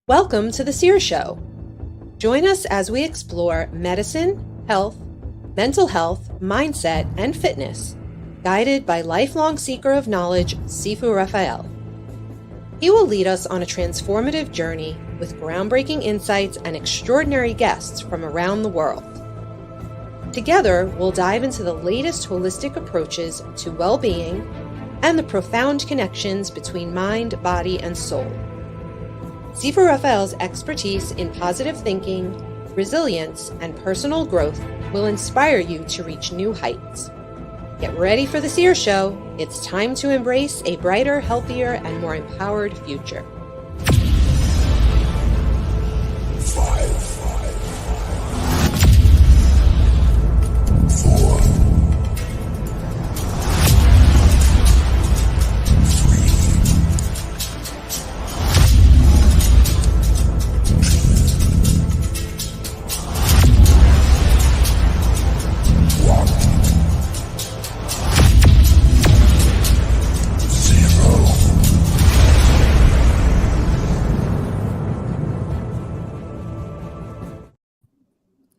Welcome to the Seer Show. Join us as we explore medicine, health, mental health, mindset, and fitness, guided by lifelong seeker of knowledge, Sifu Raphael. He will lead us on a transformative journey with groundbreaking insights and extraordinary guests from around the world. Together, we'll dive into the latest holistic approaches to well-being and the profound connections between mind, body, and soul. Sifu Raphael's expertise in positive thinking, resilience, and personal growth will inspire you to reach new heights. Get ready for the Seer Show. It's time to embrace a brighter, healthier, and more empowered future. 5, 4, 0.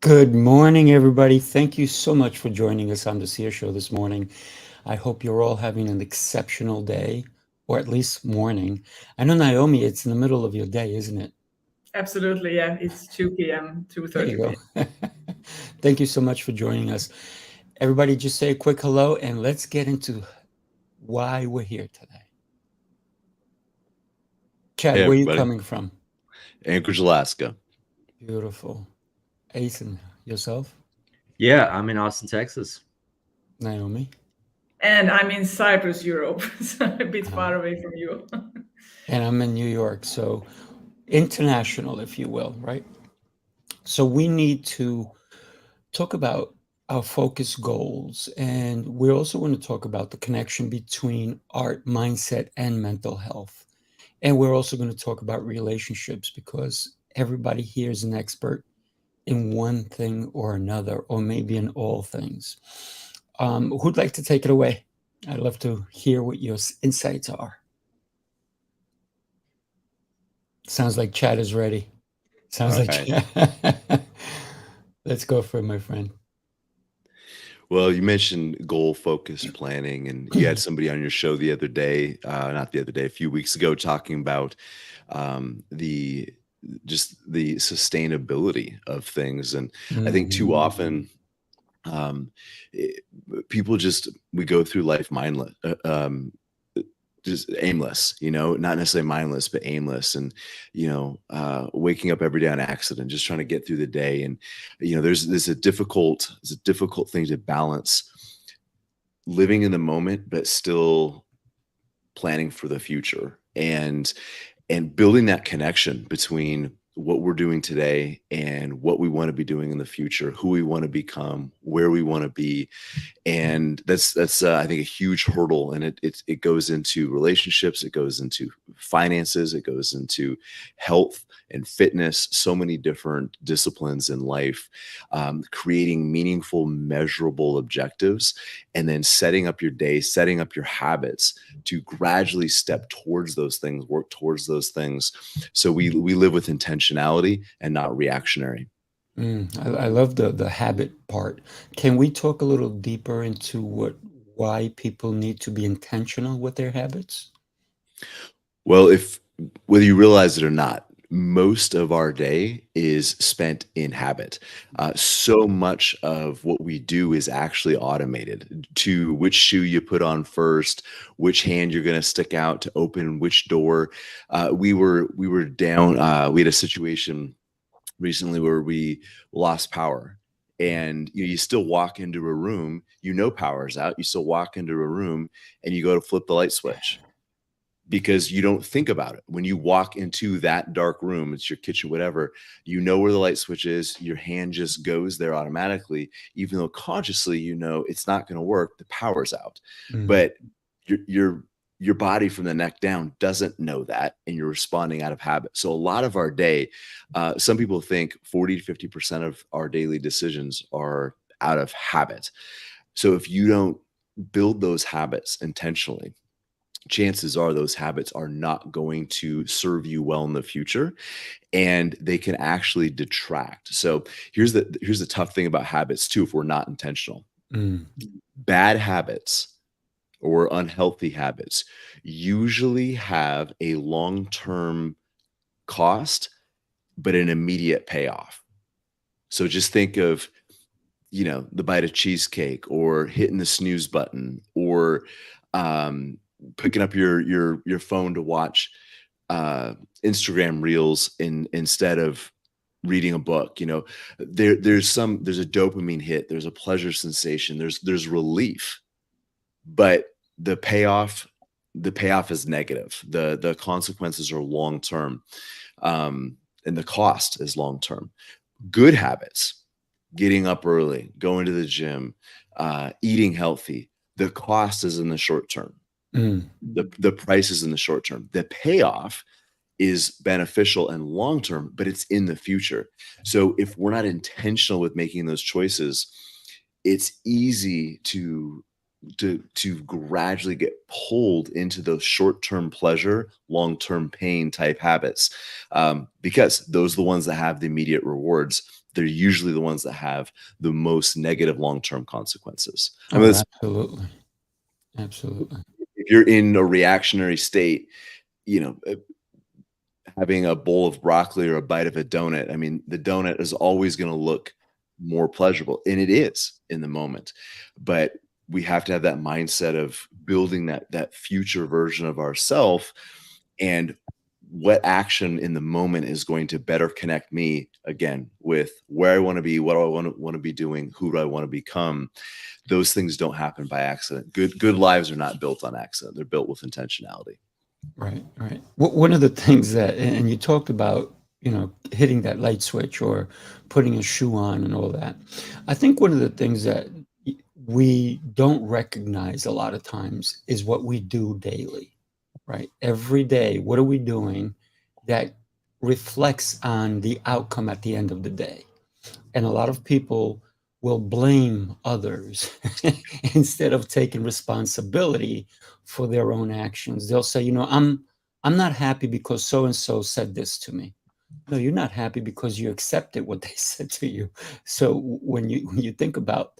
Good morning, everybody. Thank you so much for joining us on the Seer Show this morning. I hope you're all having an exceptional day, or at least morning. I know, Naomi, it's in the middle of your day, isn't it? Absolutely, yeah. It's 2 p.m., There 2:30 you go. p.m. Thank you so much for joining us. Everybody, just say a quick hello, and let's get into why we're here today. Chad, Hey, where are you everybody. coming from? Anchorage, Alaska. Beautiful. Ethan, yourself? Yeah, I'm in Austin, Texas. Naomi? And I'm in Cyprus, Europe, so a bit far away from you. And I'm in New York, so international, if you will, right? So we need to talk about our focus goals, and we're also going to talk about the connection between art, mindset, and mental health. And we're also going to talk about relationships, because everybody here is an expert in one thing or another, or maybe in all things. Who'd like to take it away? I'd love to hear what your insights are. Sounds like Chad is ready. Sounds All like right. Let's go for it, my friend. Well, you mentioned goal-focused planning, and you had somebody on your show the other day, not the other day, a few weeks ago, talking about the sustainability of things. And I think too often people we go through life mindless, just aimless, not necessarily mindless, but aimless. And, waking up every day on accident, just trying to get through the day. And, there's a difficult thing to balance living in the moment, but still planning for the future, and building that connection between what we're doing today and what we want to be doing in the future, who we want to become, where we want to be. And that's I think a huge hurdle. And it goes into relationships, it goes into finances, it goes into health and fitness, so many different disciplines in life, creating meaningful, measurable objectives, and then setting up your day, setting up your habits to gradually step towards those things, work towards those things. So we live with intentionality and not reactionary. I love the habit part. Can we talk a little deeper into why people need to be intentional with their habits? Well, whether you realize it or not, most of our day is spent in habit. So much of what we do is actually automated, to which shoe you put on first, which hand you're going to stick out to open which door. We were down. We had a situation recently where we lost power, and you still walk into a room, power's out. You still walk into a room and you go to flip the light switch, because you don't think about it. When you walk into that dark room, it's your kitchen, whatever, where the light switch is, your hand just goes there automatically, even though consciously, it's not going to work. The power's out, but your body from the neck down doesn't know that, and you're responding out of habit. So a lot of our day, some people think 40 to 50% of our daily decisions are out of habit. So if you don't build those habits intentionally, chances are those habits are not going to serve you well in the future, and they can actually detract. So here's the tough thing about habits too, if we're not intentional. Mm. Bad habits or unhealthy habits usually have a long-term cost, but an immediate payoff. So just think of, the bite of cheesecake, or hitting the snooze button, or picking up your phone to watch Instagram reels instead of reading a book. There's a dopamine hit, there's a pleasure sensation, there's relief, but the payoff is negative. The consequences are long term, and the cost is long term. Good habits, getting up early, going to the gym, eating healthy, the cost is in the short term. Mm. The price is in the short term. The payoff is beneficial and long term, but it's in the future. So if we're not intentional with making those choices, it's easy to gradually get pulled into those short-term pleasure, long-term pain type habits, because those are the ones that have the immediate rewards. They're usually the ones that have the most negative long-term consequences. I mean, Absolutely. if you're in a reactionary state, having a bowl of broccoli or a bite of a donut, I mean, the donut is always going to look more pleasurable, and it is in the moment, but we have to have that mindset of building that future version of ourselves, and what action in the moment is going to better connect me again with where I want to be, what do I want to be doing, who do I want to become. Those things don't happen by accident. Good lives are not built on accident. They're built with intentionality. Right. One of the things that, and you talked about, hitting that light switch or putting a shoe on and all that. I think one of the things that we don't recognize a lot of times is what we do daily, right? Every day, what are we doing that reflects on the outcome at the end of the day? And a lot of people will blame others instead of taking responsibility for their own actions. They'll say, I'm not happy because so-and-so said this to me. No, you're not happy because you accepted what they said to you. So when you think about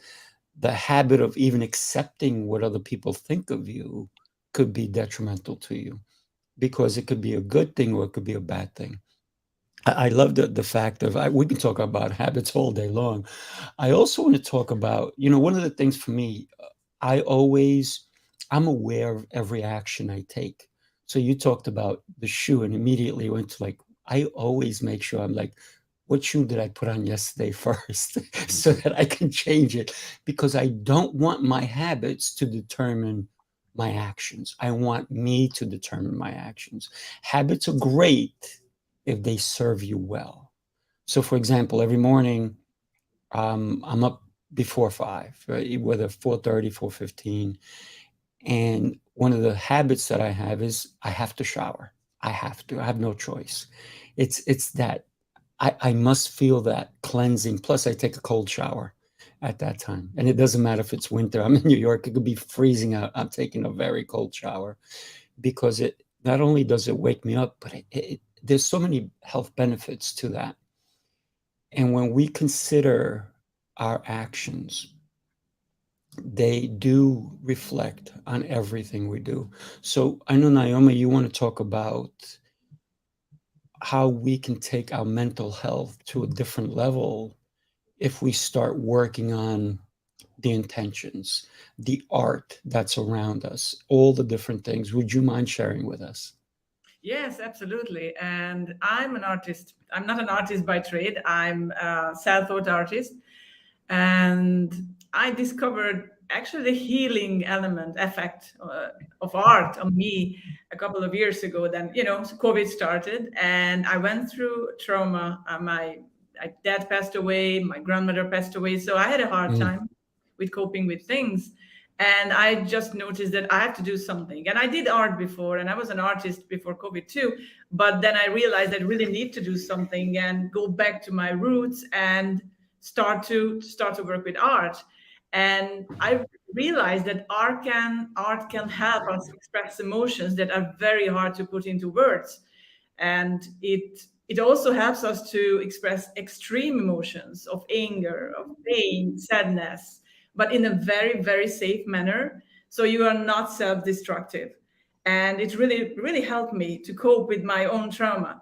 the habit of even accepting what other people think of you could be detrimental to you, because it could be a good thing or it could be a bad thing. I love the fact of, we can talk about habits all day long. I also want to talk about, one of the things for me, I'm aware of every action I take. So you talked about the shoe and immediately went to I always make sure I'm like, what shoe did I put on yesterday first so that I can change it? Because I don't want my habits to determine my actions. I want me to determine my actions. Habits are great if they serve you well. So for example, every morning, I'm up before 5, right? Whether 4:30, 4:15. And one of the habits that I have is I have to shower. I have no choice. It's that I must feel that cleansing. Plus I take a cold shower at that time. And it doesn't matter if it's winter. I'm in New York. It could be freezing out. I'm taking a very cold shower, because it not only does it wake me up, but there's so many health benefits to that. And when we consider our actions, they do reflect on everything we do. So I know, Noemi, you want to talk about how we can take our mental health to a different level if we start working on the intentions, the art that's around us, all the different things. Would you mind sharing with us? Yes, absolutely. And I'm an artist. I'm not an artist by trade. I'm a self-taught artist. And I discovered actually the healing effect of art on me a couple of years ago. Then, COVID started and I went through trauma. My dad passed away, my grandmother passed away. So I had a hard time with coping with things. And I just noticed that I have to do something. And I did art before, and I was an artist before COVID too. But then I realized I really need to do something and go back to my roots and start to work with art. And I realized that art can help us express emotions that are very hard to put into words. And it also helps us to express extreme emotions of anger, of pain, sadness, but in a very, very safe manner. So you are not self-destructive. And it really, really helped me to cope with my own trauma.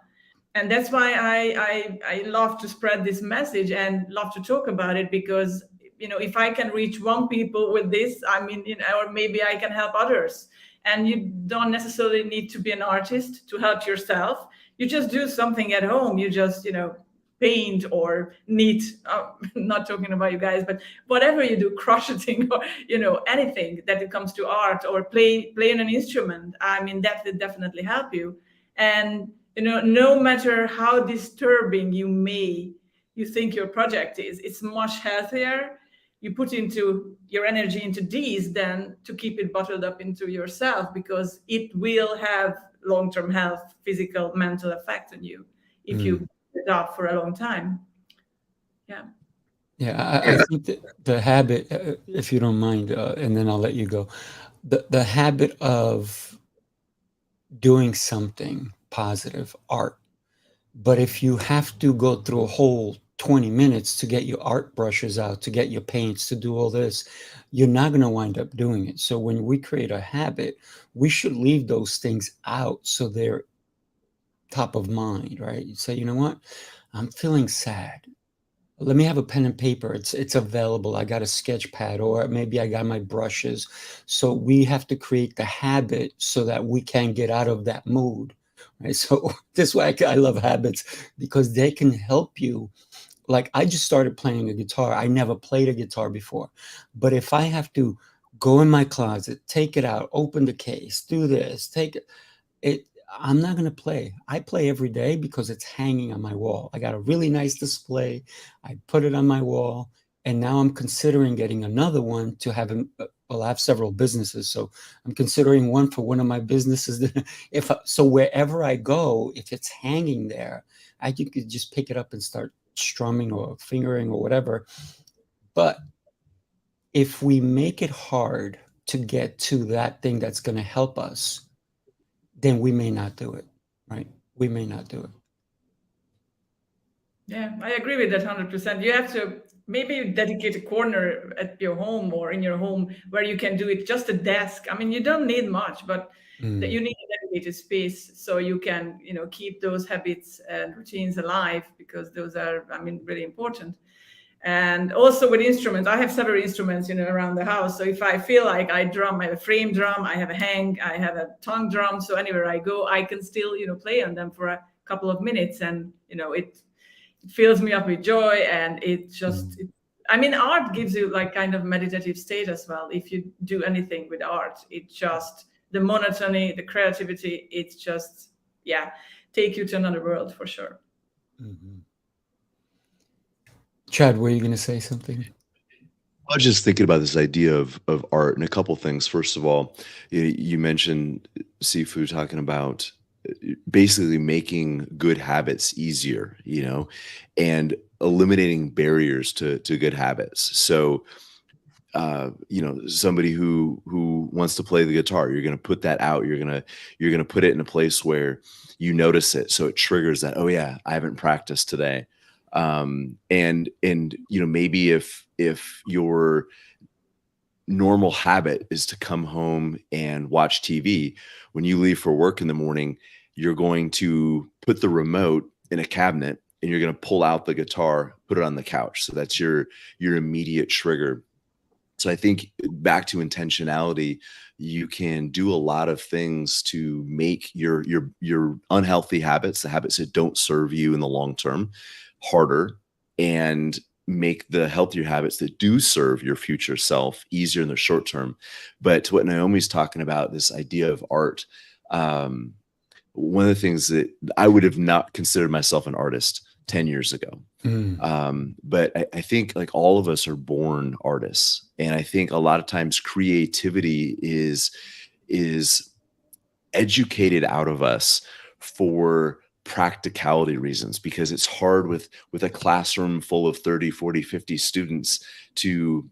And that's why I love to spread this message and love to talk about it, because if I can reach one people with this, I mean, or maybe I can help others. And you don't necessarily need to be an artist to help yourself. You just do something at home. You just paint or knit. Not talking about you guys, but whatever you do, crocheting or anything that it comes to art, or play an instrument. I mean, that will definitely help you. And no matter how disturbing you think your project is, it's much healthier. You put into your energy into these than to keep it bottled up into yourself, because it will have long-term health, physical, mental effect on you if you keep it up for a long time. Yeah. Yeah, I think that the habit, if you don't mind, and then I'll let you go, the habit of doing something positive, art. But if you have to go through a whole 20 minutes to get your art brushes out, to get your paints, to do all this, you're not going to wind up doing it. So when we create a habit, we should leave those things out so they're top of mind, right? You say, you know what? I'm feeling sad. Let me have a pen and paper. It's available. I got a sketch pad, or maybe I got my brushes. So we have to create the habit so that we can get out of that mood. Right? So this is why I love habits, because they can help you. Like, I just started playing a guitar. I never played a guitar before. But if I have to go in my closet, take it out, open the case, do this, take it, I'm not going to play. I play every day because it's hanging on my wall. I got a really nice display. I put it on my wall. And now I'm considering getting another one to have. Well, I have several businesses, so I'm considering one for one of my businesses. So wherever I go, if it's hanging there, I could just pick it up and start strumming or fingering or whatever. But if we make it hard to get to that thing that's going to help us, then we may not do it, right? We may not do it. Yeah, I agree with that 100%. You have to maybe dedicate a corner at your home or in your home where you can do it, just a desk. I mean, you don't need much, but that you need a dedicated space so you can, keep those habits and routines alive, because those are, I mean, really important. And also with instruments, I have several instruments, around the house. So if I feel like I have a frame drum, I have a hang, I have a tongue drum. So anywhere I go, I can still, play on them for a couple of minutes, and it fills me up with joy. And I mean, art gives you like kind of meditative state as well. If you do anything with art, it just, the monotony, the creativity, it's just, take you to another world for sure. Mm-hmm. Chad, were you going to say something? I was just thinking about this idea of art, and a couple things. First of all, you mentioned Sifu talking about basically making good habits easier, and eliminating barriers to good habits. So, somebody who wants to play the guitar, you're going to put that out. You're going to put it in a place where you notice it, so it triggers that. Oh yeah, I haven't practiced today. And maybe if your normal habit is to come home and watch TV, when you leave for work in the morning, you're going to put the remote in a cabinet and you're going to pull out the guitar, put it on the couch. So that's your immediate trigger. So I think back to intentionality, you can do a lot of things to make your unhealthy habits, the habits that don't serve you in the long term, harder, and make the healthier habits that do serve your future self easier in the short term. But to what Noemi's talking about, this idea of art, one of the things that I would have not considered myself an artist 10 years ago. But I think like all of us are born artists. And I think a lot of times creativity is educated out of us for practicality reasons, because it's hard with a classroom full of 30, 40, 50 students to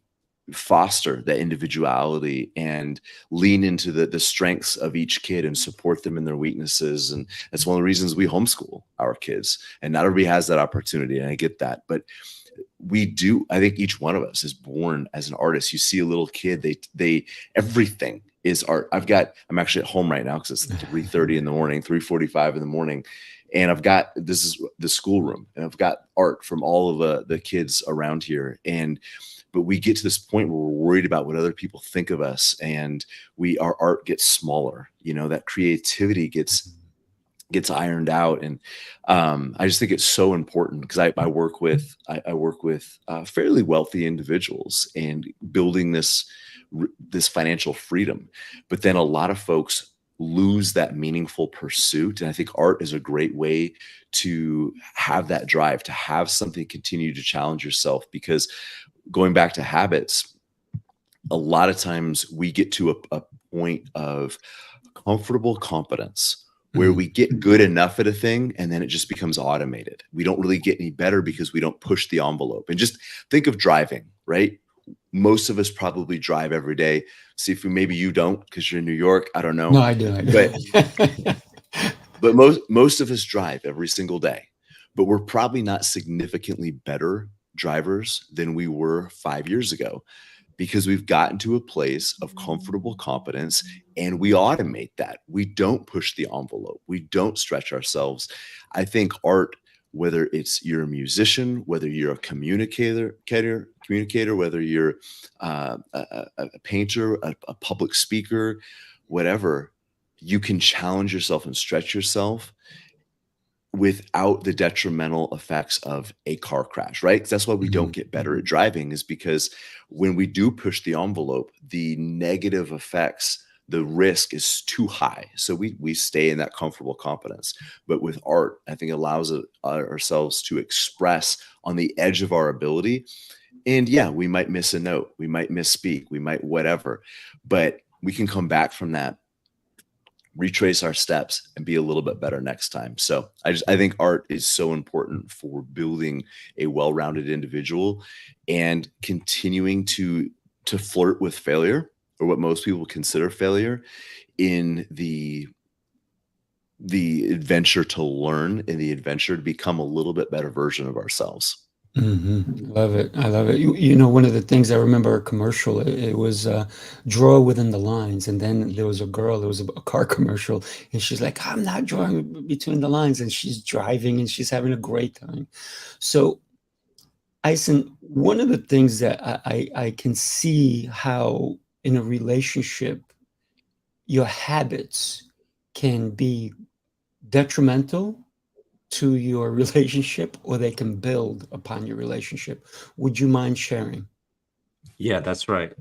foster that individuality and lean into the strengths of each kid and support them in their weaknesses. And that's one of the reasons we homeschool our kids. And not everybody has that opportunity, and I get that, but we do. I think each one of us is born as an artist. You see a little kid, they everything is art. I'm actually at home right now because it's 3:30 in the morning, 3:45 in the morning. And this is the schoolroom, and I've got art from all of the kids around here. But we get to this point where we're worried about what other people think of us, and our art gets smaller. That creativity gets ironed out. And I just think it's so important because I work with fairly wealthy individuals and building this financial freedom. But then a lot of folks lose that meaningful pursuit. And I think art is a great way to have that drive, to have something continue to challenge yourself. Because going back to habits, a lot of times we get to a point of comfortable competence where we get good enough at a thing and then it just becomes automated. We don't really get any better because we don't push the envelope. And just think of driving, right? Most of us probably drive every day. See, maybe you don't because you're in New York. I don't know. No, I do. But most of us drive every single day. But we're probably not significantly better drivers than we were 5 years ago, because we've gotten to a place of comfortable competence and we automate that. We don't push the envelope. We don't stretch ourselves. I think art, whether it's you're a musician, whether you're a communicator, whether you're a painter, a public speaker, whatever, you can challenge yourself and stretch yourself without the detrimental effects of a car crash, right? 'Cause that's why we don't get better at driving, is because when we do push the envelope, the negative effects, the risk is too high. So we stay in that comfortable competence. But with art, I think it allows ourselves to express on the edge of our ability. And yeah, we might miss a note, we might misspeak, we might whatever, but we can come back from that, retrace our steps, and be a little bit better next time. So I think art is so important for building a well-rounded individual and continuing to flirt with failure, or what most people consider failure, in the adventure to learn, in the adventure to become a little bit better version of ourselves. Love it. I love it. One of the things I remember a commercial, it was draw within the lines. And then there was a girl, there was a car commercial, and she's like, I'm not drawing between the lines. And she's driving and she's having a great time. So, Eisen, one of the things that I can see how in a relationship, your habits can be detrimental to your relationship, or they can build upon your relationship. Would you mind sharing? Yeah, that's right.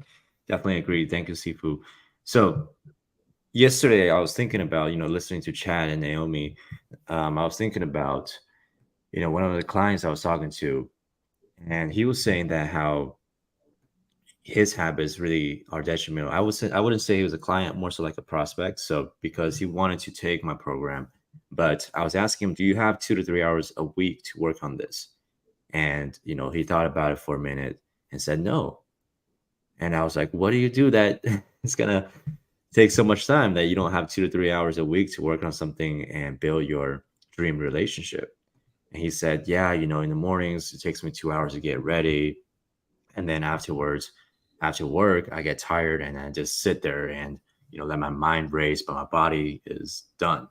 Definitely agree. Thank you, Sifu. So yesterday I was thinking about, listening to Chad and Naomi. I was thinking about, one of the clients I was talking to, and he was saying that how his habits really are detrimental. I wouldn't say he was a client, more so like a prospect. So because he wanted to take my program, but I was asking him, do you have 2 to 3 hours a week to work on this? And, he thought about it for a minute and said, no. And I was like, what do you do that it's going to take so much time that you don't have 2 to 3 hours a week to work on something and build your dream relationship? And he said, yeah, in the mornings, it takes me 2 hours to get ready. And then afterwards, after work, I get tired and I just sit there and, let my mind race, but my body is done.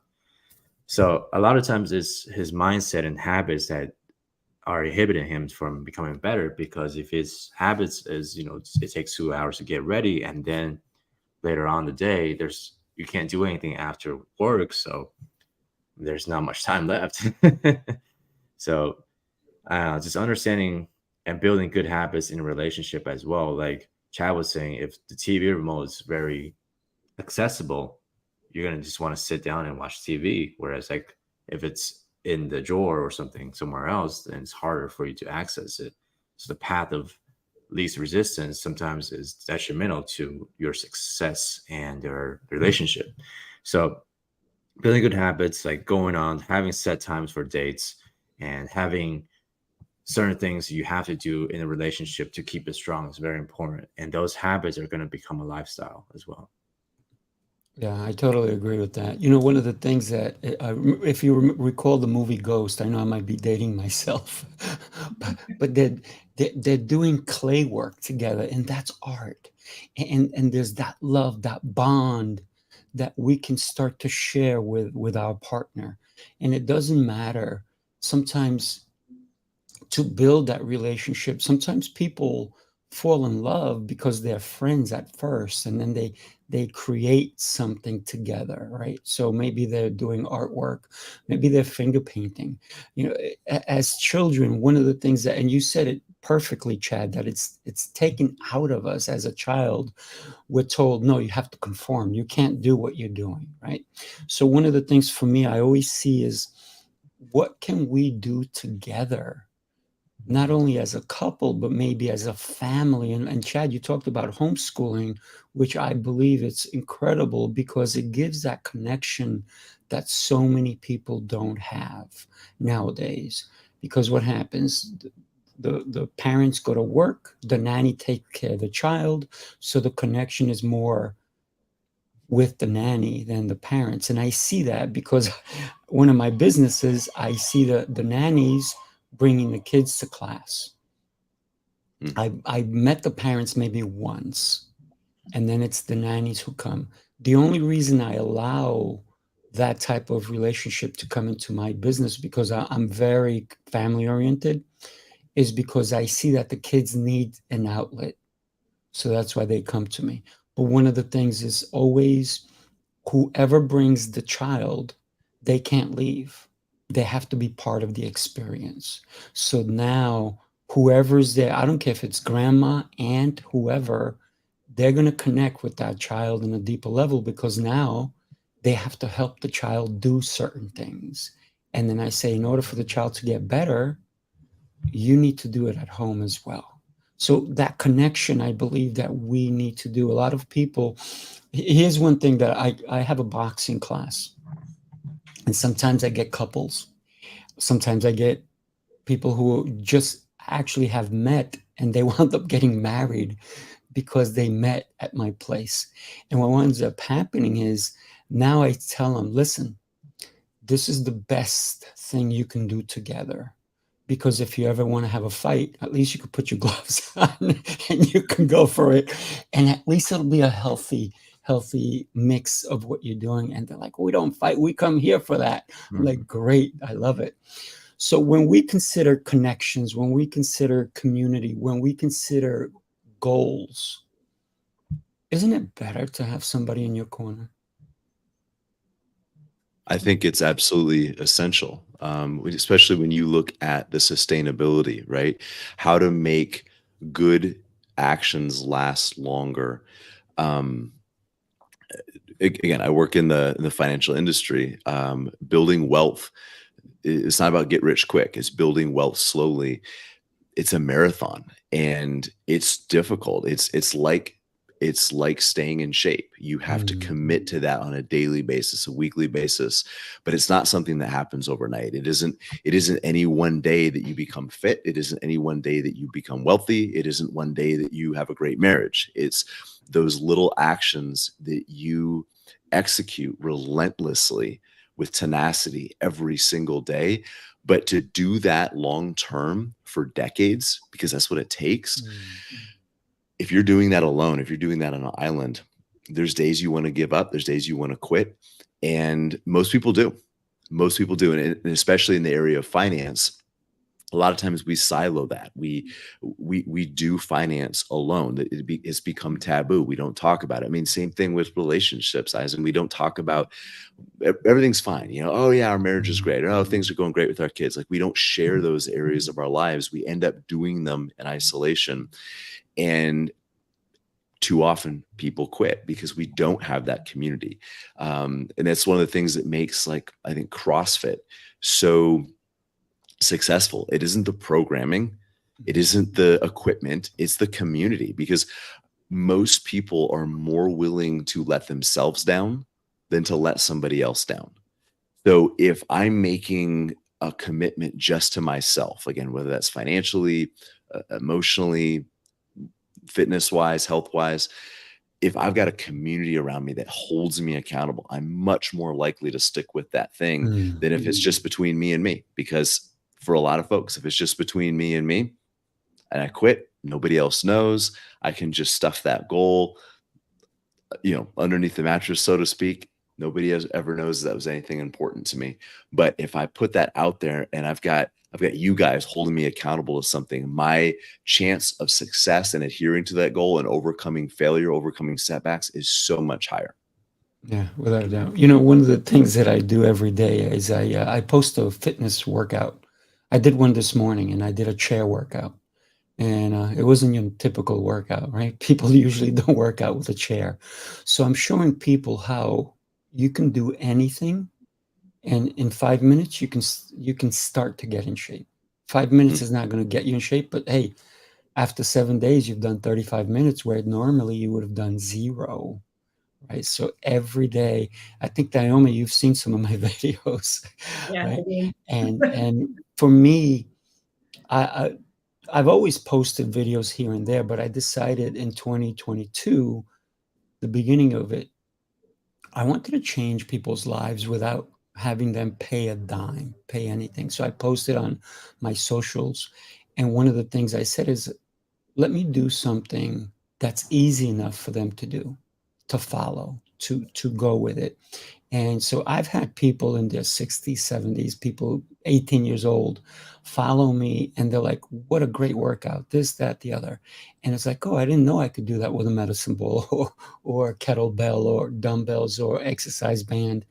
So a lot of times it's his mindset and habits that are inhibiting him from becoming better, because if his habits is, it takes 2 hours to get ready, and then later on the day, you can't do anything after work. So there's not much time left. So just understanding and building good habits in a relationship as well. Like Chad was saying, if the TV remote is very accessible, you're going to just want to sit down and watch TV. Whereas like if it's in the drawer or something somewhere else, then it's harder for you to access it. So the path of least resistance sometimes is detrimental to your success and your relationship. So building good habits, like going on, having set times for dates, and having certain things you have to do in a relationship to keep it strong is very important. And those habits are going to become a lifestyle as well. Yeah, I totally agree with that. You know, one of the things that, if you recall the movie Ghost, I know I might be dating myself, but they're doing clay work together, and that's art. And there's that love, that bond that we can start to share with our partner. And it doesn't matter sometimes to build that relationship. Sometimes people fall in love because they're friends at first, and then they create something together, right? So maybe they're doing artwork, maybe they're finger painting. You know, as children, one of the things that, and you said it perfectly, Chad, that it's taken out of us as a child. We're told, no, you have to conform, you can't do what you're doing, right? So one of the things for me I always see is, what can we do together, not only as a couple, but maybe as a family? And Chad, you talked about homeschooling, which I believe it's incredible because it gives that connection that so many people don't have nowadays. Because what happens, the parents go to work, the nanny takes care of the child, so the connection is more with the nanny than the parents. And I see that because one of my businesses, I see the nannies bringing the kids to class. I met the parents maybe once, and then it's the nannies who come. The only reason I allow that type of relationship to come into my business, because I'm very family oriented, is because I see that the kids need an outlet. So that's why they come to me. But one of the things is always, whoever brings the child, they can't leave. They have to be part of the experience. So now whoever's there, I don't care if it's grandma, aunt, whoever, they're going to connect with that child in a deeper level, because now they have to help the child do certain things. And then I say, in order for the child to get better, you need to do it at home as well. So that connection, I believe that we need to do. A lot of people, here's one thing that I have a boxing class, and sometimes I get couples. Sometimes I get people who just actually have met and they wound up getting married because they met at my place. And what ends up happening is, now I tell them, listen, this is the best thing you can do together. Because if you ever want to have a fight, at least you can put your gloves on and you can go for it. And at least it'll be a healthy mix of what you're doing. And they're like, we don't fight, we come here for that. I'm like, great, I love it. So when we consider connections, when we consider community, when we consider goals, isn't it better to have somebody in your corner? I think it's absolutely essential, especially when you look at the sustainability, right? How to make good actions last longer. Again, I work in the financial industry. Building wealth, it's not about get rich quick. It's building wealth slowly. It's a marathon, and it's difficult. It's like staying in shape. You have to commit to that on a daily basis, a weekly basis, but it's not something that happens overnight. It isn't any one day that you become fit. It isn't any one day that you become wealthy. It isn't one day that you have a great marriage. It's those little actions that you execute relentlessly with tenacity every single day. But to do that long term for decades, because that's what it takes. If you're doing that alone, if you're doing that on an island, there's days you want to give up, there's days you want to quit. And most people do. Most people do. And especially in the area of finance, a lot of times we silo that. We do finance alone. It's become taboo. We don't talk about it. I mean, same thing with relationships, Isaac. We don't talk about everything's fine. You know, oh yeah, our marriage is great. Oh, things are going great with our kids. Like, we don't share those areas of our lives. We end up doing them in isolation. And too often people quit because we don't have that community. And that's one of the things that makes, like, I think CrossFit so successful. It isn't the programming, it isn't the equipment, it's the community, because most people are more willing to let themselves down than to let somebody else down. So if I'm making a commitment just to myself, again, whether that's financially, emotionally, fitness wise, health wise, if I've got a community around me that holds me accountable, I'm much more likely to stick with that thing Mm. than if it's just between me and me. Because for a lot of folks, if it's just between me and me and I quit, nobody else knows, I can just stuff that goal, underneath the mattress, so to speak. Nobody ever knows that was anything important to me. But if I put that out there and I've got you guys holding me accountable to something, my chance of success and adhering to that goal and overcoming failure, overcoming setbacks is so much higher. Yeah, without a doubt. One of the things that I do every day is I post a fitness workout. I did one this morning, and I did a chair workout. And it wasn't your typical workout, right? People usually don't work out with a chair. So I'm showing people how you can do anything, and in 5 minutes you can start to get in shape. 5 minutes is not going to get you in shape, but hey, after 7 days you've done 35 minutes where normally you would have done 0, right? So every day, I think, Naomi, you've seen some of my videos, Yeah, I right? mean, And for me, I've always posted videos here and there, but I decided in 2022, the beginning of it, I wanted to change people's lives without having them pay a dime, pay anything. So I posted on my socials. And one of the things I said is, let me do something that's easy enough for them to do, to follow, to go with it. And so I've had people in their 60s, 70s, people 18 years old follow me, and they're like, what a great workout, this, that, the other. And it's like, oh, I didn't know I could do that with a medicine ball or kettlebell or dumbbells or exercise band.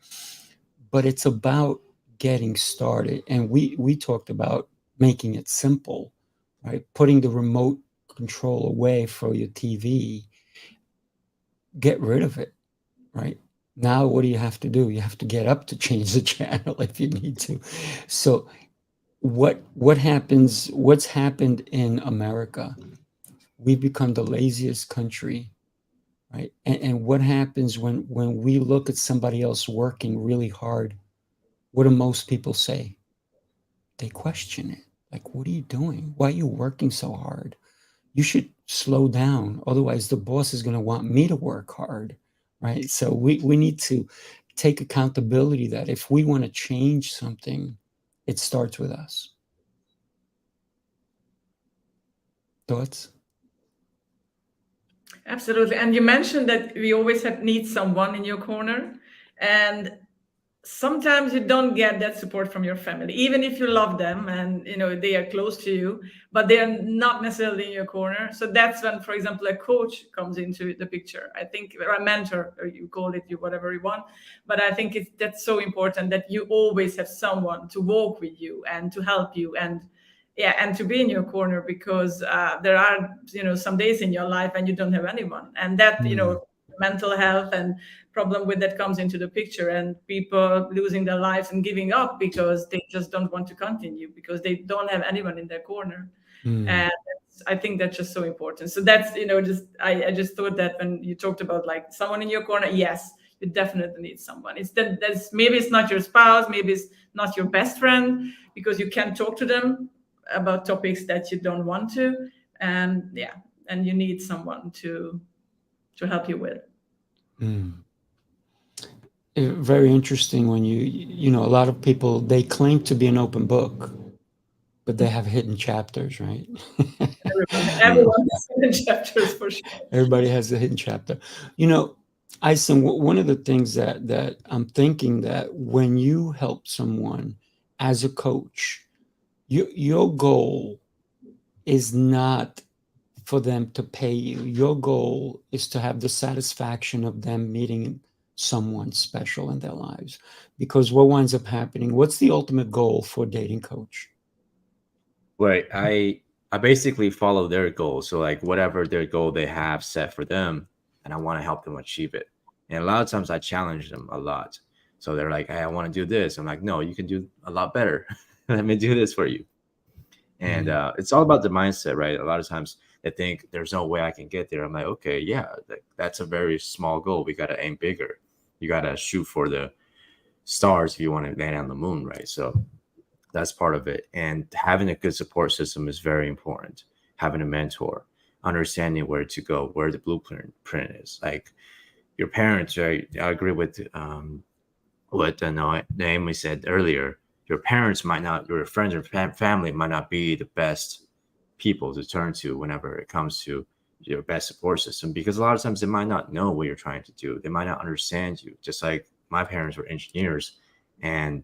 But it's about getting started. And we talked about making it simple, right? Putting the remote control away for your TV, get rid of it, right? Now, what do you have to do? You have to get up to change the channel if you need to. So what happens, what's happened in America? We've become the laziest country, right? And what happens when we look at somebody else working really hard? What do most people say? They question it. Like, what are you doing? Why are you working so hard? You should slow down. Otherwise, the boss is going to want me to work hard, right? So we need to take accountability that if we want to change something, it starts with us. Thoughts? absolutely. And you mentioned that we always need someone in your corner. And sometimes you don't get that support from your family, even if you love them and they are close to you, but they are not necessarily in your corner. So that's when, for example, a coach comes into the picture, I think, or a mentor, or you call it whatever you want. But I think that's so important that you always have someone to walk with you and to help you, and to be in your corner, because there are some days in your life and you don't have anyone, and that mental health and problem with that comes into the picture, and people losing their lives and giving up because they just don't want to continue because they don't have anyone in their corner. And I think that's just so important. So that's I just thought that when you talked about like someone in your corner, yes, you definitely need someone. It's that's maybe it's not your spouse, maybe it's not your best friend, because you can't talk to them about topics that you don't want to, and you need someone to help you with. Very interesting when a lot of people, they claim to be an open book, but they have hidden chapters, right? Everyone has hidden chapters for sure. Everybody has a hidden chapter. Ison, one of the things that I'm thinking, that when you help someone as a coach, your goal is not for them to pay you. Your goal is to have the satisfaction of them meeting someone special in their lives. Because what winds up happening, what's the ultimate goal for a dating coach? Right. I basically follow their goals. So like whatever their goal they have set for them, and I want to help them achieve it. And a lot of times I challenge them a lot. So they're like, hey, I want to do this. I'm like, no, you can do a lot better. Let me do this for you. And it's all about the mindset, right? A lot of times they think there's no way I can get there. I'm like, okay, yeah, that's a very small goal. We got to aim bigger. You got to shoot for the stars if you want to land on the moon, right? So That's part of it. And having a good support system is very important. Having a mentor, understanding where to go, where the blueprint is. Like your parents, right? I agree with what Naomi said earlier. Your parents might not, your friends or family might not be the best people to turn to whenever it comes to your best support system, because a lot of times they might not know what you're trying to do. They might not understand you. Just like my parents were engineers, and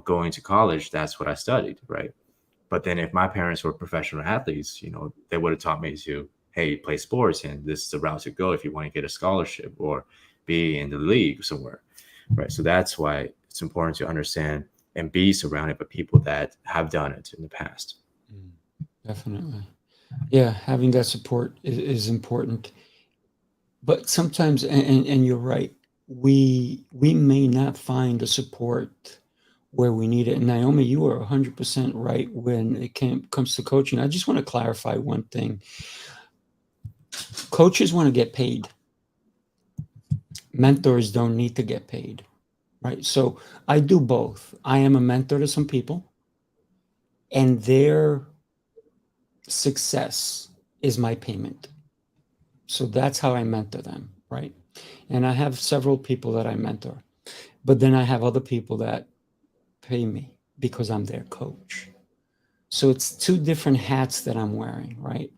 going to college, that's what I studied, right? But then if my parents were professional athletes, they would have taught me to, hey, play sports, and this is the route to go if you want to get a scholarship or be in the league somewhere, right? So that's why it's important to understand and be surrounded by people that have done it in the past. Definitely. Yeah, having that support is important. But sometimes, and you're right, we may not find the support where we need it. And Naomi, you are 100% right when it comes to coaching. I just want to clarify one thing. Coaches want to get paid. Mentors don't need to get paid, right? So I do both. I am a mentor to some people, and their success is my payment. So that's how I mentor them, right? And I have several people that I mentor, but then I have other people that pay me because I'm their coach. So it's two different hats that I'm wearing, right?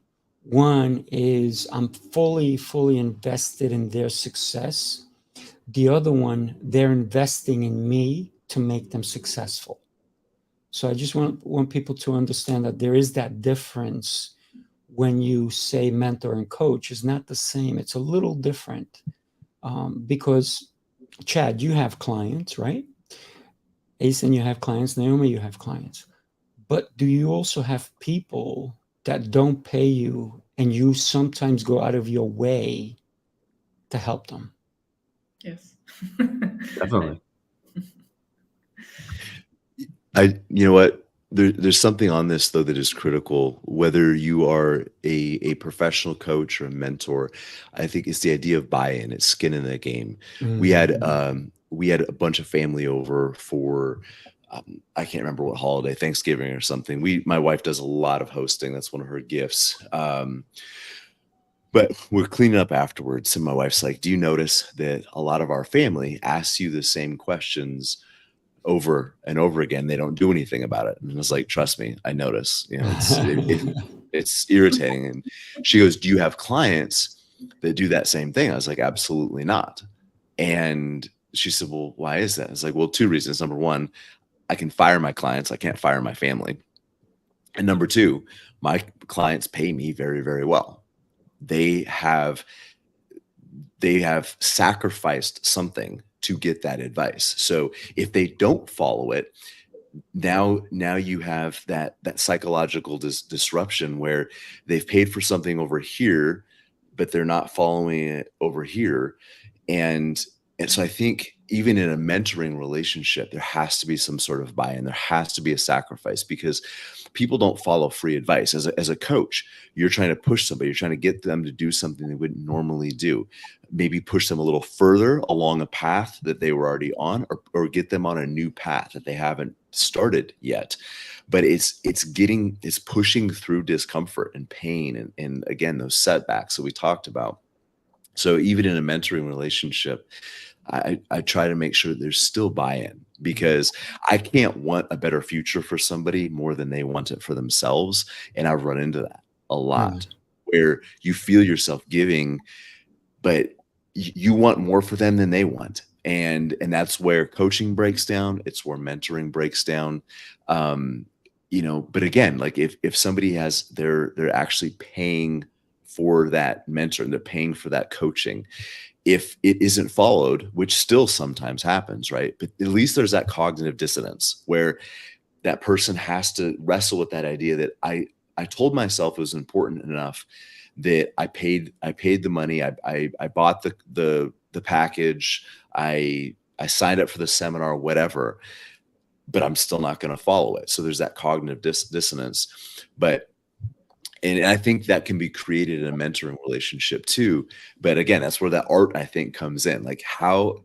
One is I'm fully invested in their success. The other one, they're investing in me to make them successful. So I just want people to understand that there is that difference. When you say mentor and coach, is not the same. It's a little different because, Chad, you have clients, right? Asen, you have clients. Naomi, you have clients. But do you also have people that don't pay you and you sometimes go out of your way to help them? Yes. Definitely. You know what? There's something on this though that is critical. Whether you are a professional coach or a mentor, I think it's the idea of buy-in. It's skin in the game. We had a bunch of family over for I can't remember what holiday, Thanksgiving or something. My wife does a lot of hosting. That's one of her gifts. But we're cleaning up afterwards, and my wife's like, "Do you notice that a lot of our family asks you the same questions over and over again? They don't do anything about it?" And I was like, "Trust me, I notice. It's irritating." And she goes, "Do you have clients that do that same thing?" I was like, "Absolutely not." And she said, "Well, why is that?" I was like, "Well, two reasons. Number one, I can fire my clients. I can't fire my family. And number two, my clients pay me very, very well. They have sacrificed something to get that advice. So if they don't follow it, now you have that psychological disruption where they've paid for something over here, but they're not following it over here. And so I think even in a mentoring relationship, there has to be some sort of buy-in. There has to be a sacrifice, because people don't follow free advice. As a coach, you're trying to push somebody, you're trying to get them to do something they wouldn't normally do. Maybe push them a little further along a path that they were already on, or get them on a new path that they haven't started yet. But it's pushing through discomfort and pain and again, those setbacks that we talked about. So even in a mentoring relationship, I try to make sure there's still buy-in, because I can't want a better future for somebody more than they want it for themselves. And I've run into that a lot, where you feel yourself giving, but you want more for them than they want. And that's where coaching breaks down. It's where mentoring breaks down. But again, like if somebody has, they're actually paying for that mentor and they're paying for that coaching, if it isn't followed, which still sometimes happens, right? But at least there's that cognitive dissonance where that person has to wrestle with that idea that I told myself it was important enough that I paid the money. I bought the package. I signed up for the seminar, whatever, but I'm still not going to follow it. So there's that cognitive dissonance. And I think that can be created in a mentoring relationship too. But again, that's where that art, I think, comes in. Like how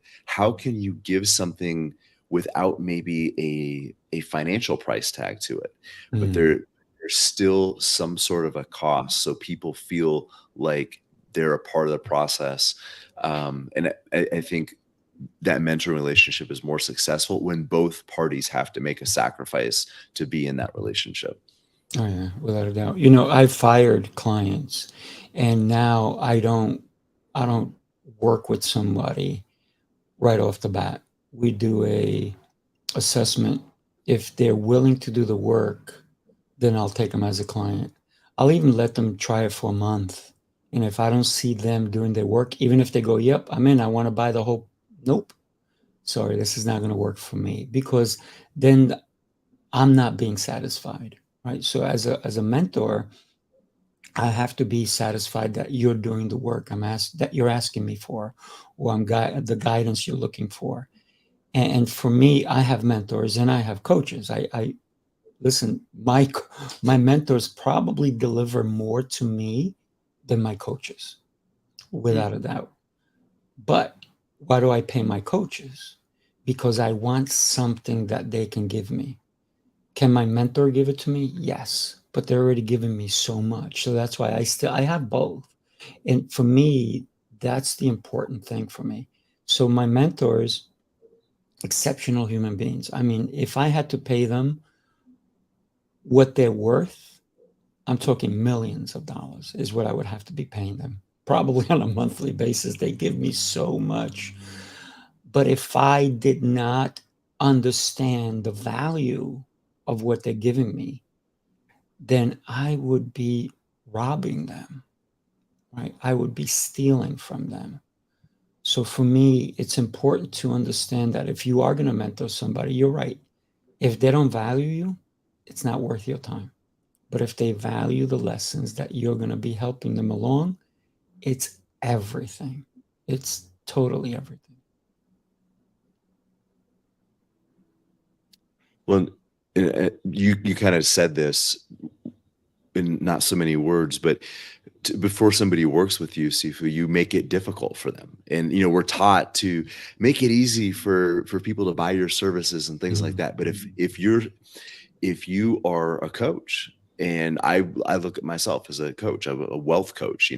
can you give something without maybe a financial price tag to it. But Mm. there's still some sort of a cost, so people feel like they're a part of the process. And I think that mentor relationship is more successful when both parties have to make a sacrifice to be in that relationship. Oh yeah, without a doubt. I've fired clients, and now I don't work with somebody right off the bat. We do a assessment. If they're willing to do the work, then I'll take them as a client. I'll even let them try it for a month. And if I don't see them doing their work, even if they go, yep, I'm in, I want to buy the whole, nope, sorry, this is not going to work for me, because then I'm not being satisfied, right? So as a mentor, I have to be satisfied that you're doing the work that you're asking me for, or the guidance you're looking for. And for me, I have mentors and I have coaches. I listen, my mentors probably deliver more to me than my coaches, without a doubt. But why do I pay my coaches? Because I want something that they can give me. Can my mentor give it to me? Yes, but they're already giving me so much. So that's why I have both. And for me, that's the important thing for me. So my mentors, exceptional human beings. I mean, if I had to pay them what they're worth, I'm talking millions of dollars is what I would have to be paying them. Probably on a monthly basis. They give me so much. But if I did not understand the value of what they're giving me, then I would be robbing them, right? I would be stealing from them. So for me, it's important to understand that if you are going to mentor somebody, you're right. If they don't value you, it's not worth your time. But if they value the lessons that you're going to be helping them along, it's everything. It's totally everything. Well, you kind of said this in not so many words, but before somebody works with you, Sifu, you make it difficult for them. And, we're taught to make it easy for people to buy your services and things like that. But if you are a coach, and I look at myself as a coach, I'm a wealth coach,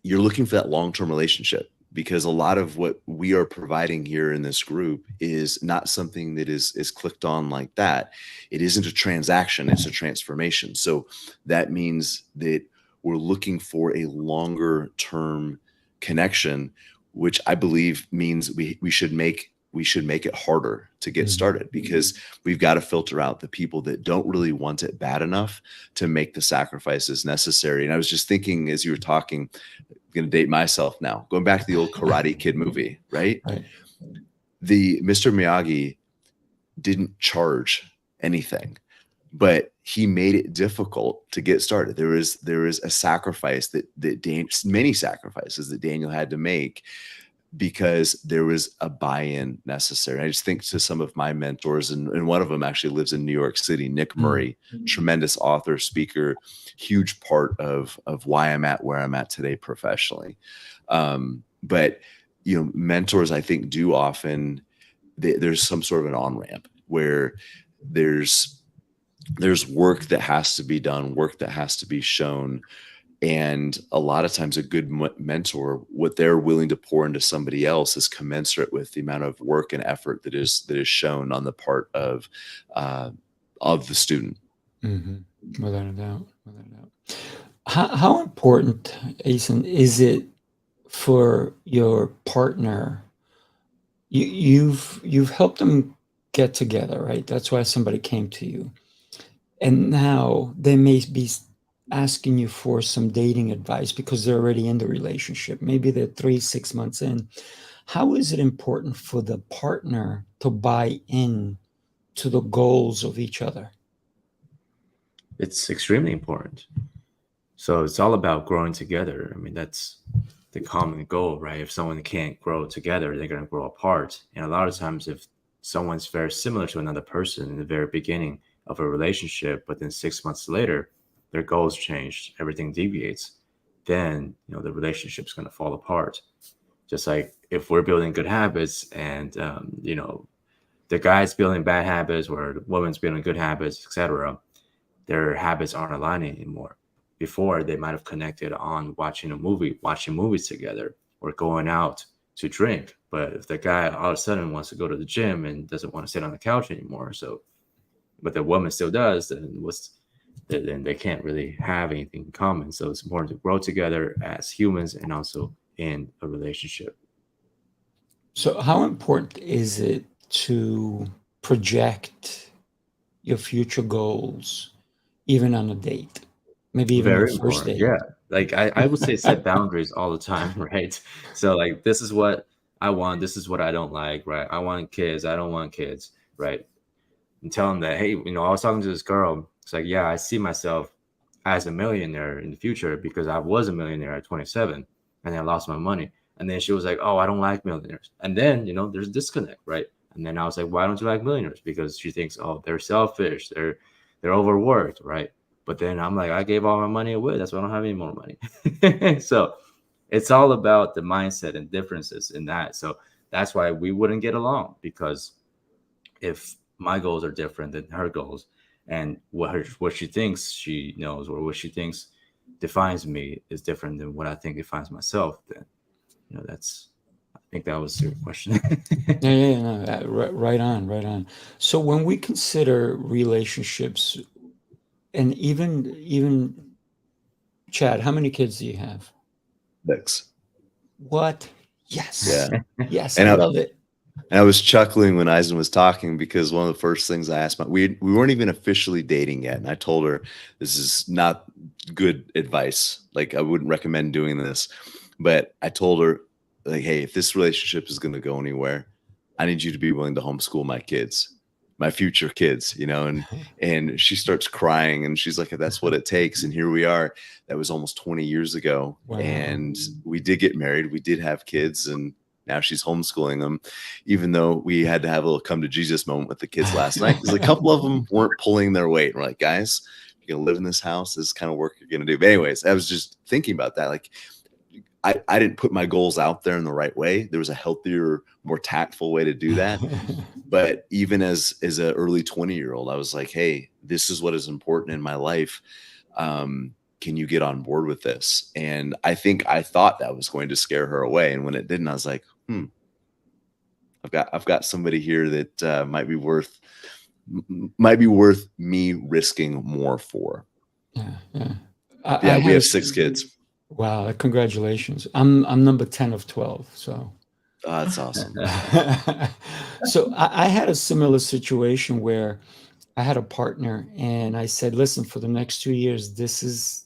you're looking for that long-term relationship, because a lot of what we are providing here in this group is not something that is clicked on like that. It isn't a transaction, it's a transformation. So that means that we're looking for a longer term connection, which I believe means we should make it harder to get started, because we've got to filter out the people that don't really want it bad enough to make the sacrifices necessary. And I was just thinking, as you were talking, I'm going to date myself now, going back to the old Karate Kid movie, right? The Mr. Miyagi didn't charge anything, but he made it difficult to get started. There is a sacrifice many sacrifices that Daniel had to make, because there was a buy-in necessary. I just think to some of my mentors, and one of them actually lives in New York City, Nick Murray, tremendous author, speaker, huge part of why I'm at where I'm at today professionally. But mentors, I think, do often, there's some sort of an on-ramp where there's work that has to be done, work that has to be shown. And a lot of times a good mentor, what they're willing to pour into somebody else is commensurate with the amount of work and effort that is shown on the part of the student. Without a doubt. How important, Asen, is it for your partner? You've helped them get together, right? That's why somebody came to you. And now they may be asking you for some dating advice because they're already in the relationship. Maybe they're 3-6 months in. How is it important for the partner to buy in to the goals of each other? It's extremely important. So it's all about growing together. I mean, that's the common goal, right? If someone can't grow together, they're going to grow apart. And a lot of times, if someone's very similar to another person in the very beginning of a relationship, but then 6 months later, their goals change, everything deviates, then the relationship's going to fall apart. Just like if we're building good habits and, the guy's building bad habits or the woman's building good habits, etc., their habits aren't aligning anymore. Before, they might have connected on watching movies together, or going out to drink. But if the guy all of a sudden wants to go to the gym and doesn't want to sit on the couch anymore, but the woman still does, then they can't really have anything in common. So it's important to grow together as humans and also in a relationship. So how important is it to project your future goals, even on a date? Maybe even on Very a first important. date. Yeah. Like I would say set boundaries all the time, right? So like, this is what I want, this is what I don't like, right? I want kids, I don't want kids, right? And tell them that, hey, I was talking to this girl. It's like, yeah, I see myself as a millionaire in the future because I was a millionaire at 27 and I lost my money. And then she was like, oh, I don't like millionaires. And then, there's disconnect, right? And then I was like, why don't you like millionaires? Because she thinks, oh, they're selfish, they're overworked, right? But then I'm like, I gave all my money away. That's why I don't have any more money. So it's all about the mindset and differences in that. So that's why we wouldn't get along, because if my goals are different than her goals, and what she thinks she knows, or what she thinks defines me, is different than what I think defines myself, then that's, I think that was your question. Yeah, no, right on. So when we consider relationships, and even Chad, how many kids do you have? 6. What? Yes. Yeah. Yes, And I I- love it. And I was chuckling when Eisen was talking, because one of the first things I asked we weren't even officially dating yet, and I told her this is not good advice. Like, I wouldn't recommend doing this. But I told her, like, hey, if this relationship is going to go anywhere, I need you to be willing to homeschool my kids, my future kids, and she starts crying, and she's like, that's what it takes. And here we are. That was almost 20 years ago. Wow. And we did get married. We did have kids, and now she's homeschooling them, even though we had to have a little come to Jesus moment with the kids last night, because a couple of them weren't pulling their weight. We're like, guys, you're going to live in this house. This is the kind of work you're going to do. But anyways, I was just thinking about that. Like, I didn't put my goals out there in the right way. There was a healthier, more tactful way to do that. But even as an early 20-year-old, I was like, hey, this is what is important in my life. Can you get on board with this? And I thought that was going to scare her away. And when it didn't, I was like, I've got somebody here that might be worth me risking more for. Yeah. We have 6 kids. Wow, congratulations. I'm number 10 of 12, so. Oh, that's awesome. So I had a similar situation where I had a partner, and I said, listen, for the next 2 years, this is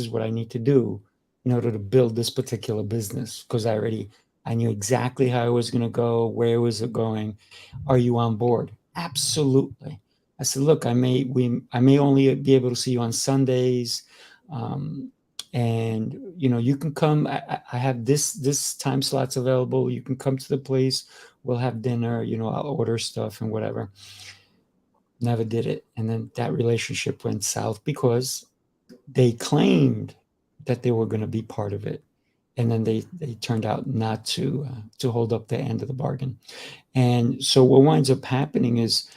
what I need to do in order to build this particular business, because I knew exactly how it was going to go, where was it going. Are you on board? Absolutely. I said, look, I may only be able to see you on Sundays. And you can come. I have this time slots available. You can come to the place. We'll have dinner. I'll order stuff and whatever. Never did it. And then that relationship went south because they claimed that they were going to be part of it, and then they turned out not to hold up their end of the bargain. And so what winds up happening is,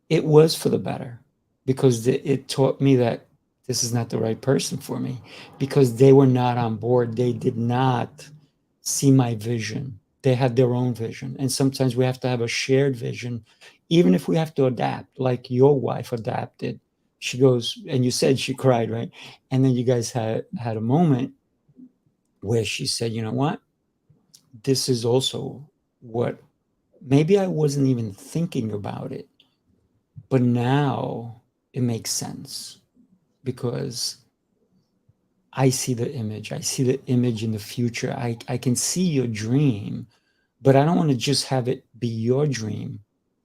it was for the better, because it taught me that this is not the right person for me, because they were not on board. They did not see my vision. They had their own vision. And sometimes we have to have a shared vision, even if we have to adapt, like your wife adapted. She goes, and you said she cried, right? And then you guys had a moment where she said, you know what? This is also what, maybe I wasn't even thinking about it, but now it makes sense, because I see the image. I see the image in the future. I can see your dream, but I don't want to just have it be your dream.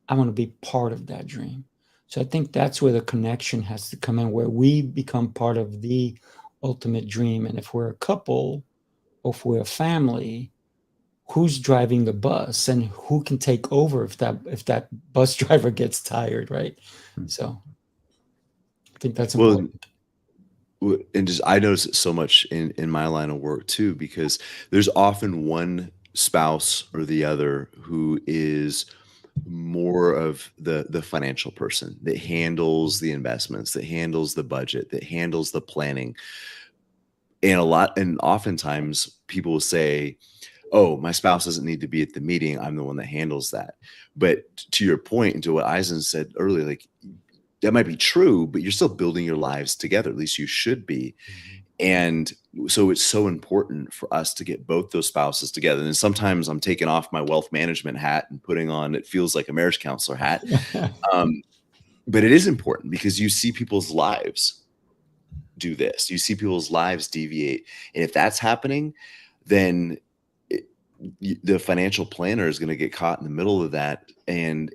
I want to be part of that dream. So I think that's where the connection has to come in, where we become part of the ultimate dream. And if we're a couple, or if we're a family, who's driving the bus, and who can take over if that bus driver gets tired, right? So I think that's important. and just I notice it so much in my line of work too, because there's often one spouse or the other who is more of the financial person that handles the investments, that handles the budget, that handles the planning. And oftentimes people will say, oh, my spouse doesn't need to be at the meeting, I'm the one that handles that. But to your point, and to what Eisen said earlier, like, that might be true, but you're still building your lives together. At least you should be. And so it's so important for us to get both those spouses together. And sometimes I'm taking off my wealth management hat and putting on, it feels like a marriage counselor hat. But it is important because you see people's lives do this. You see people's lives deviate. And if that's happening, then the financial planner is going to get caught in the middle of that. And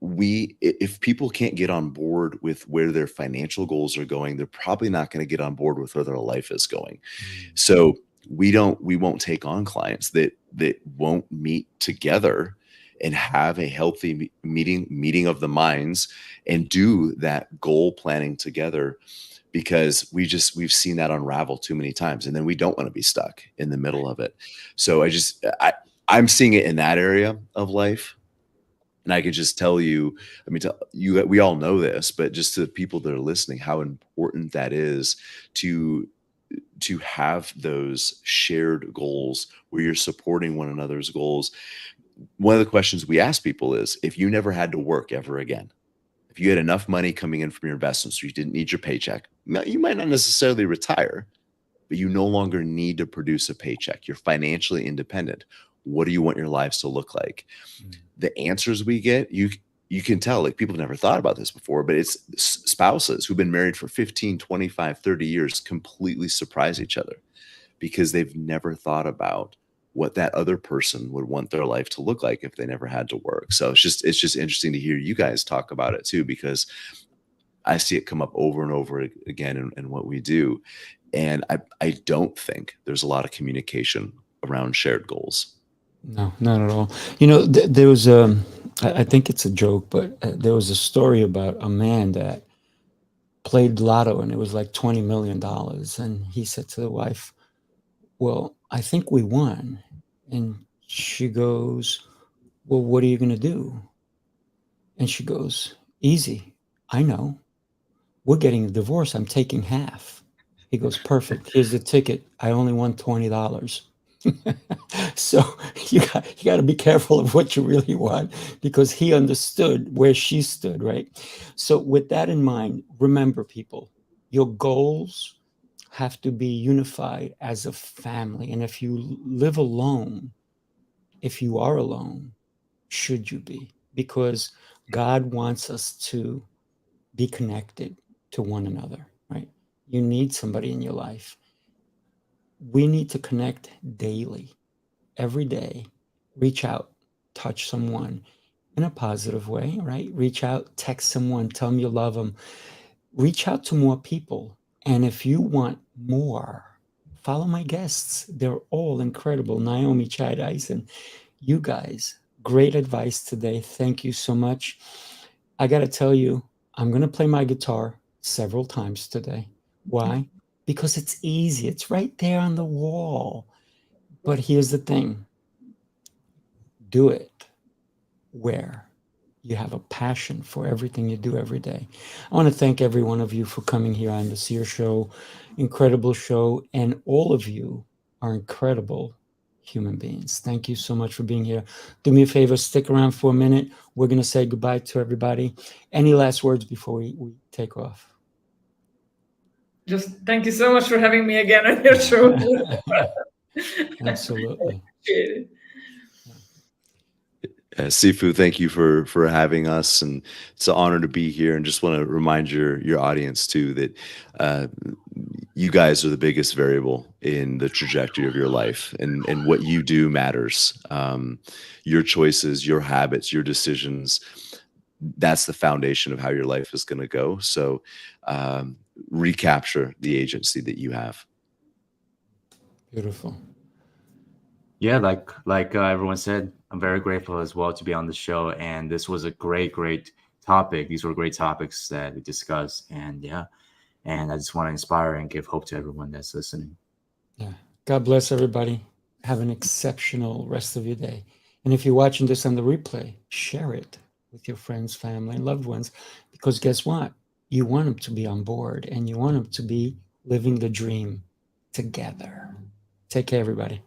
if people can't get on board with where their financial goals are going, they're probably not going to get on board with where their life is going. So we won't take on clients that won't meet together and have a healthy meeting of the minds and do that goal planning together, because we've seen that unravel too many times, and then we don't want to be stuck in the middle of it. So I'm seeing it in that area of life. And I could just tell you, we all know this, but just to the people that are listening, how important that is to have those shared goals where you're supporting one another's goals. One of the questions we ask people is, if you never had to work ever again, if you had enough money coming in from your investments, so you didn't need your paycheck, you might not necessarily retire, but you no longer need to produce a paycheck. You're financially independent. What do you want your lives to look like? The answers we get, you can tell, like, people have never thought about this before, but it's spouses who've been married for 15, 25, 30 years completely surprise each other because they've never thought about what that other person would want their life to look like if they never had to work. So it's just interesting to hear you guys talk about it too, because I see it come up over and over again in what we do. And I don't think there's a lot of communication around shared goals. No, not at all. There was I think it's a joke, but there was a story about a man that played lotto and it was like $20 million. And he said to the wife, well, I think we won. And she goes, well, what are you going to do? And she goes, easy. I know. We're getting a divorce. I'm taking half. He goes, perfect. Here's the ticket. I only won $20. So you got to be careful of what you really want, because he understood where she stood, right? So with that in mind, remember, people, your goals have to be unified as a family. And if you live alone, if you are alone, should you be? Because God wants us to be connected to one another, right? You need somebody in your life. We need to connect daily, every day. Reach out, touch someone in a positive way, right? Reach out, text someone, tell them you love them. Reach out to more people. And if you want more, follow my guests. They're all incredible. Noemi, Chad, Eisen, you guys, great advice today. Thank you so much. I got to tell you, I'm going to play my guitar several times today. Why? Because it's easy. It's right there on the wall. But here's the thing. Do it where you have a passion for everything you do every day. I want to thank every one of you for coming here on the Seer Show. Incredible show. And all of you are incredible human beings. Thank you so much for being here. Do me a favor, stick around for a minute. We're going to say goodbye to everybody. Any last words before we take off? Just thank you so much for having me again on your show. Absolutely. Sifu, thank you for having us, and it's an honor to be here. And just want to remind your audience too that you guys are the biggest variable in the trajectory of your life, and what you do matters. Your choices, your habits, your decisions, that's the foundation of how your life is going to go. So recapture the agency that you have. Beautiful. Yeah, like everyone said, I'm very grateful as well to be on the show. And this was a great topic. These were great topics that we discussed. And yeah, And I just want to inspire and give hope to everyone that's listening. Yeah. God bless everybody. Have an exceptional rest of your day. And if you're watching this on the replay, share it with your friends, family, and loved ones. Because guess what? You want them to be on board and you want them to be living the dream together. Take care, everybody.